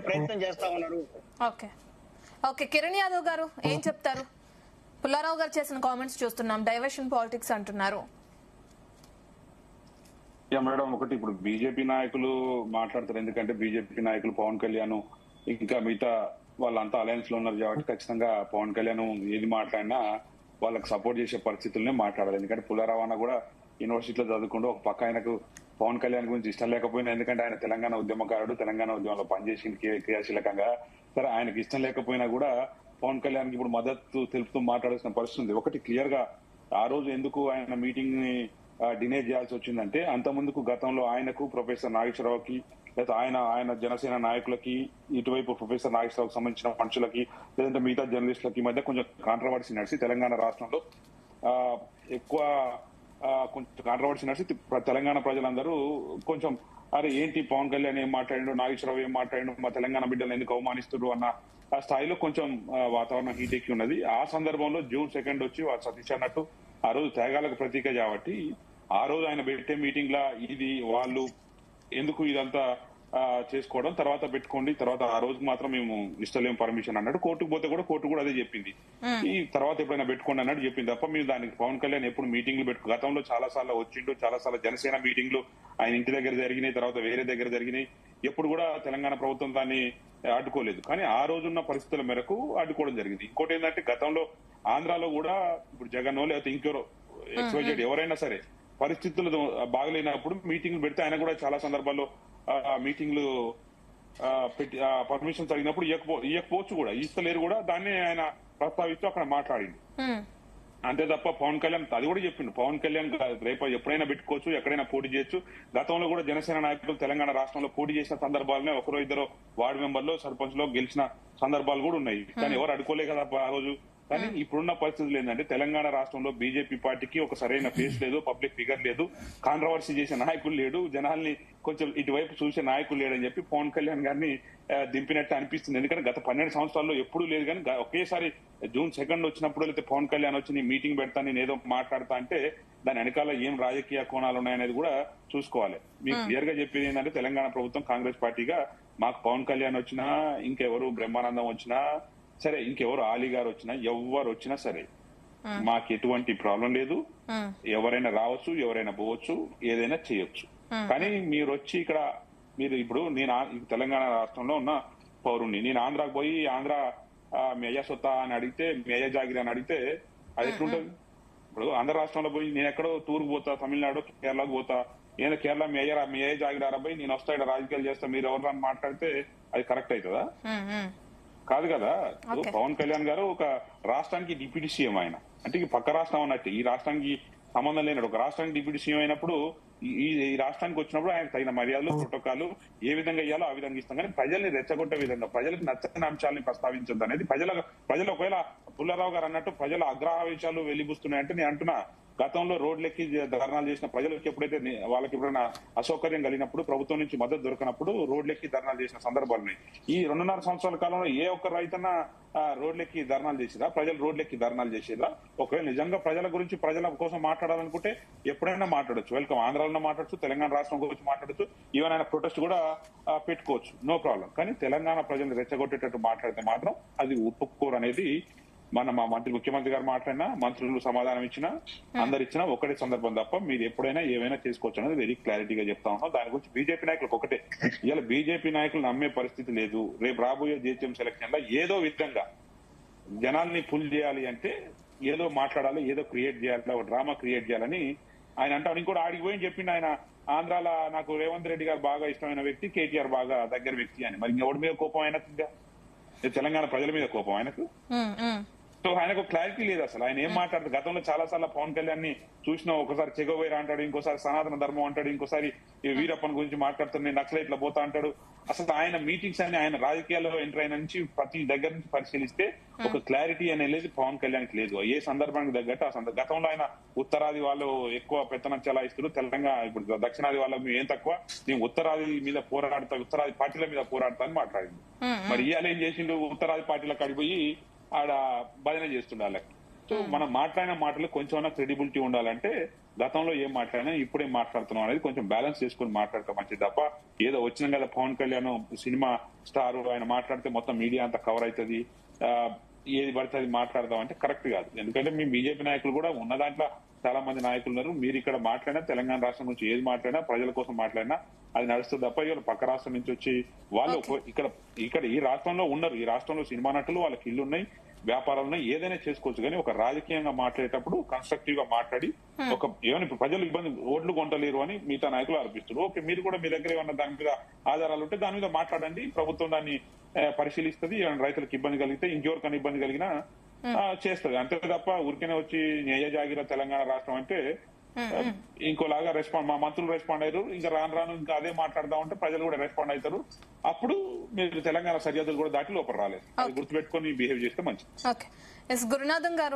ప్రయత్నం చేస్తా ఉన్నారు. ఓకే ఓకే కిరణ్ యాదవ్ గారు ఏం చెప్తారు? పుల్లారావు గారు చేసిన కామెంట్స్ చూస్తున్నాం, డైవర్షన్ పాలిటిక్స్ అంటున్నారు. మేడం, ఒకటి ఇప్పుడు బీజేపీ నాయకులు మాట్లాడతారు, ఎందుకంటే బీజేపీ నాయకులు పవన్ కళ్యాణ్ ఇంకా మిగతా వాళ్ళంతా అలయన్స్ లో ఉన్నారు కాబట్టి ఖచ్చితంగా పవన్ కళ్యాణ్ ఏది మాట్లాడినా వాళ్ళకి సపోర్ట్ చేసే పరిస్థితుల్నే మాట్లాడాలి. ఎందుకంటే పుల్లారావు అన్న కూడా యూనివర్సిటీలో చదువుకుంటూ ఒక పక్క ఆయనకు పవన్ కళ్యాణ్ గురించి ఇష్టం లేకపోయినా, ఎందుకంటే ఆయన తెలంగాణ ఉద్యమకారుడు, తెలంగాణ ఉద్యమంలో పనిచేసి క్రియాశీలకంగా, సరే ఆయనకి ఇష్టం లేకపోయినా కూడా పవన్ కళ్యాణ్ ఇప్పుడు మద్దతు తెలుపుతూ మాట్లాడాల్సిన పరిస్థితి ఉంది. ఒకటి క్లియర్ గా ఆ రోజు ఎందుకు ఆయన మీటింగ్ ని డినే చేయాల్సి వచ్చిందంటే, అంత ముందుకు గతంలో ఆయనకు ప్రొఫెసర్ నాగేశ్వరరావుకి, లేదా ఆయన జనసేన నాయకులకి, ఇటువైపు ప్రొఫెసర్ నాగేశ్వరరావుకి సంబంధించిన మనుషులకి, లేదంటే మిగతా జర్నలిస్టులకి మధ్య కొంచెం కాంట్రవర్సీ నడిచి తెలంగాణ రాష్ట్రంలో ఎక్కువ కొంచెం కాంట్రవర్సీ నడిచి తెలంగాణ ప్రజలందరూ కొంచెం అరే ఏంటి పవన్ కళ్యాణ్ ఏం మాట్లాడిండు, నాగేశ్వరరావు ఏం మాట్లాడిండు, మా తెలంగాణ బిడ్డలు ఎందుకు అవమానిస్తున్నారు అన్న ఆ స్థాయిలో కొంచెం వాతావరణం హీట్ ఎక్కి ఉన్నది. ఆ సందర్భంలో June 2 వచ్చి సతీష్ అన్నట్టు ఆ రోజు త్యాగాలకు ప్రతీక కాబట్టి ఆ రోజు ఆయన పెట్టే మీటింగ్ లా ఇది వాళ్ళు ఎందుకు ఇదంతా చేసుకోవడం, తర్వాత పెట్టుకోండి, తర్వాత ఆ రోజు మాత్రం మేము ఇష్టలేం పర్మిషన్ అన్నాడు. కోర్టుకు పోతే కూడా కోర్టు కూడా అదే చెప్పింది, ఈ తర్వాత ఎప్పుడైనా పెట్టుకోండి అన్నట్టు చెప్పింది తప్ప మేము దానికి పవన్ కళ్యాణ్ ఎప్పుడు మీటింగ్లు గతంలో చాలా సార్లు వచ్చిండు, చాలా సార్లు జనసేన మీటింగ్లు ఆయన ఇంటి దగ్గర జరిగినాయి, తర్వాత వేరే దగ్గర జరిగినాయి, ఎప్పుడు కూడా తెలంగాణ ప్రభుత్వం దాన్ని అడ్డుకోలేదు. కానీ ఆ రోజున్న పరిస్థితుల మేరకు అడ్డుకోవడం జరిగింది. ఇంకోటి ఏంటంటే గతంలో ఆంధ్రాలో కూడా ఇప్పుడు జగన్ లేకపోతే ఇంకెవరో ఎక్స్వైజెడ్ ఎవరైనా సరే పరిస్థితులు బాగలేనప్పుడు మీటింగ్లు పెడితే ఆయన కూడా చాలా సందర్భాల్లో మీటింగ్లు పెట్టి పర్మిషన్స్ అడిగినప్పుడు ఇవ్వకపోవచ్చు కూడా, ఇస్తలేరు కూడా, దాన్ని ఆయన ప్రస్తావిస్తూ అక్కడ మాట్లాడింది. అంతే తప్ప పవన్ కళ్యాణ్ అది కూడా చెప్పిండు, పవన్ కళ్యాణ్ రేపు ఎప్పుడైనా పెట్టుకోవచ్చు, ఎక్కడైనా పోటీ చేయొచ్చు. గతంలో కూడా జనసేన నాయకులు తెలంగాణ రాష్ట్రంలో పోటీ చేసిన సందర్భాలనే ఒకరో ఇద్దరు వార్డు మెంబర్లు సర్పంచ్ లో గెలిచిన సందర్భాలు కూడా ఉన్నాయి. కానీ ఎవరు అడుకోలే కదా ఆ రోజు. కానీ ఇప్పుడున్న పరిస్థితులు ఏంటంటే తెలంగాణ రాష్ట్రంలో బీజేపీ పార్టీకి ఒక సరైన ఫేస్ లేదు, పబ్లిక్ ఫిగర్ లేదు, కాంట్రవర్సీ చేసే నాయకులు లేడు, జనాల్ని కొంచెం ఇటువైపు చూసే నాయకులు లేడని చెప్పి పవన్ కళ్యాణ్ గారిని దింపినట్టు అనిపిస్తుంది. ఎందుకంటే గత 12 సంవత్సరాల్లో ఎప్పుడూ లేదు. కానీ ఒకేసారి June 2 వచ్చినప్పుడు అయితే పవన్ కళ్యాణ్ వచ్చి నీ మీటింగ్ పెడతా, నేను ఏదో మాట్లాడతా అంటే దాని వెనకాల ఏం రాజకీయ కోణాలు ఉన్నాయనేది కూడా చూసుకోవాలి. మీకు క్లియర్ గా చెప్పేది ఏంటంటే తెలంగాణ ప్రభుత్వం కాంగ్రెస్ పార్టీగా మాకు పవన్ కళ్యాణ్ వచ్చినా, ఇంకెవరు బ్రహ్మానందం వచ్చినా సరే, ఇంకెవరు ఆలీ గారు వచ్చినా, ఎవరు వచ్చినా సరే మాకు ఎటువంటి ప్రాబ్లం లేదు. ఎవరైనా రావచ్చు, ఎవరైనా పోవచ్చు, ఏదైనా చేయొచ్చు. కానీ మీరు వచ్చి ఇక్కడ మీరు ఇప్పుడు నేను తెలంగాణ రాష్ట్రంలో ఉన్న పౌరుణ్ణి, నేను ఆంధ్రాకు పోయి ఆంధ్ర మీ అయ్యా సొత్తా అని అడిగితే, మీ అయ్యా జాగిరి అని అడిగితే అది ఎట్లుంటది? ఇప్పుడు ఆంధ్ర రాష్ట్రంలో పోయి నేను ఎక్కడో టూర్కు పోతా, తమిళనాడు కేరళకు పోతా, ఏదో కేరళ మీ అయ్యా జాగిరారా పోయి నేను వస్తా ఇక్కడ రాజకీయాలు చేస్తా, మీరు ఎవరు అని మాట్లాడితే అది కరెక్ట్ అవుతుందా? కాదు కదా. పవన్ కళ్యాణ్ గారు ఒక రాష్ట్రానికి డిప్యూటీ సీఎం, ఆయన అంటే పక్క రాష్ట్రం అన్నట్టు, ఈ రాష్ట్రానికి సంబంధం లేనట్టు ఒక రాష్ట్రానికి డిప్యూటీ సీఎం అయినప్పుడు ఈ రాష్ట్రానికి వచ్చినప్పుడు ఆయన తగిన మర్యాదలు, ప్రోటోకాల్ ఏ విధంగా ఇయ్యాలో ఆ విధంగా ఇస్తాం. కానీ ప్రజల్ని రెచ్చగొట్టే విధంగా, ప్రజలకు నచ్చని అంశాలని ప్రస్తావించొద్దు అనేది ప్రజలు ఒకవేళ పుల్లారావు గారు అన్నట్టు ప్రజల అగ్రహావేశాలు వెలిబుస్తున్నాయంటే నేను అంటున్నా, గతంలో రోడ్లెక్కి ధర్నాలు చేసిన ప్రజలకు ఎప్పుడైతే వాళ్ళకి ఎప్పుడైనా అసౌకర్యం కలిగినప్పుడు, ప్రభుత్వం నుంచి మద్దతు దొరకనప్పుడు రోడ్లెక్కి ధర్నాలు చేసిన సందర్భాలు ఉన్నాయి. ఈ 2.5 సంవత్సరాల కాలంలో ఏ ఒక్క రైతన్నా రోడ్లెక్కి ధర్నాలు చేసిరా? ప్రజలు రోడ్లెక్కి ధర్నాలు చేసేదా? ఒకవేళ నిజంగా ప్రజల గురించి, ప్రజల కోసం మాట్లాడాలనుకుంటే ఎప్పుడైనా మాట్లాడొచ్చు, వెల్కమ్. ఆంధ్రాలో మాట్లాడచ్చు, తెలంగాణ రాష్ట్రం గురించి మాట్లాడచ్చు, ఈవెన్ ఆయన ప్రొటెస్ట్ కూడా పెట్టుకోవచ్చు, నో ప్రాబ్లం. కానీ తెలంగాణ ప్రజలను రెచ్చగొట్టేటట్టు మాట్లాడితే మాత్రం అది ఒప్పుకోరు అనేది మా ముఖ్యమంత్రి గారు మాట్లాడినా, మంత్రులు సమాధానం ఇచ్చినా, అందరు ఇచ్చినా ఒకటే సందర్భం తప్ప మీరు ఎప్పుడైనా ఏమైనా చేసుకోవచ్చు అనేది వెరీ క్లారిటీగా చెప్తా ఉన్నాం. దాని గురించి బీజేపీ నాయకులకు ఒకటే, ఇవాళ బీజేపీ నాయకులు నమ్మే పరిస్థితి లేదు. రేపు రాబోయే జీహెచ్ఎం సెలక్షన్ లో ఏదో విధంగా జనాల్ని పుల్ చేయాలి అంటే ఏదో మాట్లాడాలి, ఏదో క్రియేట్ చేయాలి, ఒక డ్రామా క్రియేట్ చేయాలని ఆయన అంటాడు. ఇంకోటి ఆడికి పోయి చెప్పిండు ఆయన, ఆంధ్రాలో నాకు రేవంత్ రెడ్డి గారు బాగా ఇష్టమైన వ్యక్తి, కేటీఆర్ బాగా దగ్గర వ్యక్తి అని. మరి ఇంకెవడి మీద కోపం ఆయనకు? తెలంగాణ ప్రజల మీద కోపం ఆయనకు? సో ఆయనకు క్లారిటీ లేదు అసలు, ఆయన ఏం మాట్లాడతారు. గతంలో చాలా సార్లు పవన్ కళ్యాణ్ ని చూసినా, ఒకసారి చెగోవేరా అంటాడు, ఇంకోసారి సనాతన ధర్మం అంటాడు, ఇంకోసారి వీరప్పన్ గురించి మాట్లాడుతాడు, నేను నక్సలైట్ల పోతా అంటాడు. అసలు ఆయన మీటింగ్స్ అన్ని, ఆయన రాజకీయాల్లో ఎంటర్ అయిన నుంచి ప్రతి దగ్గర నుంచి పరిశీలిస్తే ఒక క్లారిటీ అనేది పవన్ కళ్యాణ్ కి లేదు. ఏ సందర్భానికి తగ్గట్టు ఆ గతంలో ఆయన ఉత్తరాది వాళ్ళు ఎక్కువ పెత్తనం చెలాయిస్తారు, తెలంగాణ ఇప్పుడు దక్షిణాది వాళ్ళకి ఏం తక్కువ, నేను ఉత్తరాది మీద పోరాడతా, ఉత్తరాది పార్టీల మీద పోరాడతా అని మాట్లాడింది. మరి ఇవాళ ఏం చేసిండు? ఉత్తరాది పార్టీలకు అడిగిపోయి ఆడ భజన చేస్తుండే వాళ్ళకి. సో మనం మాట్లాడిన మాటలు కొంచెం క్రెడిబిలిటీ ఉండాలంటే గతంలో ఏం మాట్లాడినా ఇప్పుడేం మాట్లాడుతున్నాం అనేది కొంచెం బ్యాలెన్స్ చేసుకుని మాట్లాడటం మంచిది తప్ప ఏదో వచ్చిన కదా పవన్ కళ్యాణ్ సినిమా స్టార్ ఆయన మాట్లాడితే మొత్తం మీడియా అంతా కవర్ అవుతుంది, ఏది పడితే అది మాట్లాడదాం అంటే కరెక్ట్ కాదు. ఎందుకంటే మీ బీజేపీ నాయకులు కూడా ఉన్న దాంట్లో చాలా మంది నాయకులు ఉన్నారు. మీరు ఇక్కడ మాట్లాడినా తెలంగాణ రాష్ట్రం నుంచి ఏది మాట్లాడినా ప్రజల కోసం మాట్లాడినా అది నడుస్తుంది తప్ప ఇవాళ పక్క రాష్ట్రం నుంచి వచ్చి వాళ్ళు ఇక్కడ ఈ రాష్ట్రంలో ఉన్నారు. ఈ రాష్ట్రంలో సినిమా నటులు వాళ్ళకి ఇల్లు ఉన్నాయి, వ్యాపారాలు ఉన్నాయి, ఏదైనా చేసుకోవచ్చు. కానీ ఒక రాజకీయంగా మాట్లాడేటప్పుడు కన్స్ట్రక్టివ్ గా మాట్లాడి ఏమైనా ఇప్పుడు ప్రజలు ఇబ్బంది ఓట్లు కొంటలేరు అని మిగతా నాయకులు ఆరోపిస్తారు. ఓకే, మీరు కూడా మీ దగ్గర ఏమన్నా దాని మీద ఆధారాలు ఉంటే దాని మీద మాట్లాడండి, ప్రభుత్వం దాన్ని పరిశీలిస్తుంది. ఏమైనా రైతులకు ఇబ్బంది కలిగితే ఇంకెవరికైనా ఇబ్బంది కలిగినా చేస్తుంది. అంతే తప్ప ఊరికనే వచ్చి న్యాయ జాగిర తెలంగాణ రాష్ట్రం అంటే ఇంకోలాగా రెస్పాండ్ మా మంత్రులు రెస్పాండ్ అయ్యారు. ఇంకా రాను ఇంకా అదే మాట్లాడదాం అంటే ప్రజలు కూడా రెస్పాండ్ అవుతారు. అప్పుడు మీరు తెలంగాణ సరిహద్దులు కూడా దాటి లోపల రాలేదు. అది గుర్తుపెట్టుకొని బిహేవ్ చేస్తే మంచిది. ఓకే, ఎస్ గురునాథం గారు,